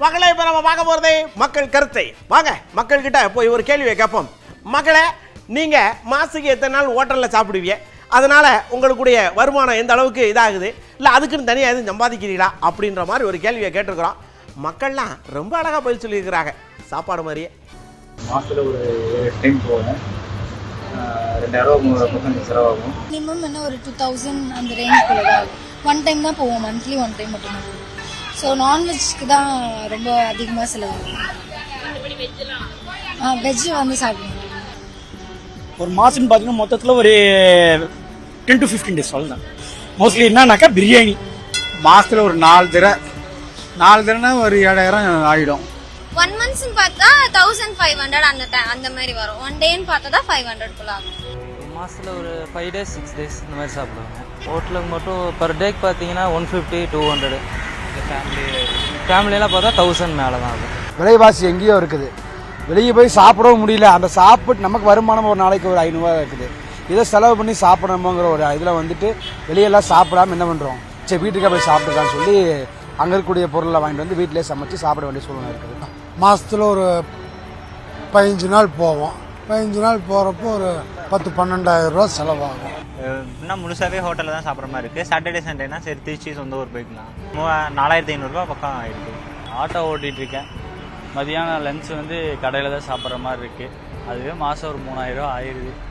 மக்களை இப்போ நம்ம பார்க்க போகிறதே மக்கள் கருத்தை. வாங்க மக்கள்கிட்ட போய் ஒரு கேள்வியை கேட்போம். மக்களே, நீங்கள் மாதத்துக்கு எத்தனை நாள் ஹோட்டலில் சாப்பிடுவீங்க? அதனால் உங்களுடைய வருமானம் எந்த அளவுக்கு இதாகுது, இல்லை அதுக்குன்னு தனியாக எதுவும் சம்பாதிக்கிறீங்களா அப்படின்ற மாதிரி ஒரு கேள்வியை கேட்டிருக்கிறோம். மக்கள்லாம் ரொம்ப அழகாக பதில் சொல்லியிருக்கிறாங்க. சாப்பாடு மாதிரியே மாதத்தில் ஒரு 7 டைம் போவேன். 2000 பக்கம் செலவாகும். மினிமம் என்ன ஒரு 2000 அந்த ரேஞ்சுக்குள்ளே தான் ஆகும். 1 டைம் தான் போவோம், மந்த்லி 1 டைம் மட்டும். ஸோ நான்வெஜ்க்கு தான் ரொம்ப அதிகமாக செலவாகும். வெஜ்ஜு வந்து சாப்பிடுவோம். ஒரு மாதம்னு பார்த்தீங்கன்னா மொத்தத்தில் ஒரு 10 to 15 days அவ்வளோதான். மோஸ்ட்லி என்னன்னாக்கா பிரியாணி மாதத்தில் ஒரு 4 தடவை ஒரு 7000 ஆகிடும். 1 months பார்த்தா 1500 அந்த மாதிரி வரும். 1 டேன்னு பார்த்தா தான் 500 ஆகும். மாதத்தில் ஒரு 5 days 6 days இந்த மாதிரி சாப்பிடுவாங்க. ஹோட்டலுக்கு மட்டும் பர் டேக்கு பார்த்தீங்கன்னா 150 200. ஃபேமிலியெல்லாம் பார்த்தா 1000 மேலே தான் ஆகும். விலைவாசி எங்கேயோ இருக்குது, வெளியே போய் சாப்பிடவும் முடியல. அந்த சாப்பிட்டு நமக்கு வருமானம் ஒரு நாளைக்கு ஒரு 500 இருக்குது. இதை செலவு பண்ணி சாப்பிடணுமோங்கிற ஒரு இதில் வந்துட்டு வெளியெல்லாம் சாப்பிடாம என்ன பண்ணுறோம், சரி வீட்டுக்கே போய் சாப்பிட்டுக்கான்னு சொல்லி அங்கே இருக்கக்கூடிய பொருளை வாங்கிட்டு வந்து வீட்டிலே சமைச்சு சாப்பிட வேண்டிய சூழ்நிலை இருக்குது. மாதத்தில் ஒரு 15 நாள் போவோம். 15 நாள் போகிறப்போ ஒரு 10-12,000 ரூபா செலவாகும். இன்னும் முழுசாகவே ஹோட்டலில் தான் சாப்பிட்ற மாதிரி இருக்குது. சாட்டர்டே சண்டேனா சரி திருச்சி சொந்த ஊர் போய்க்கலாம். 4500 பக்கம் ஆகிருக்கு. ஆட்டோ ஓட்டிகிட்டு இருக்கேன். மதியானம் லஞ்ச் வந்து கடையில் தான் சாப்பிட்ற மாதிரி இருக்குது. அதுவே மாதம் ஒரு 3000 ஆயிடுது.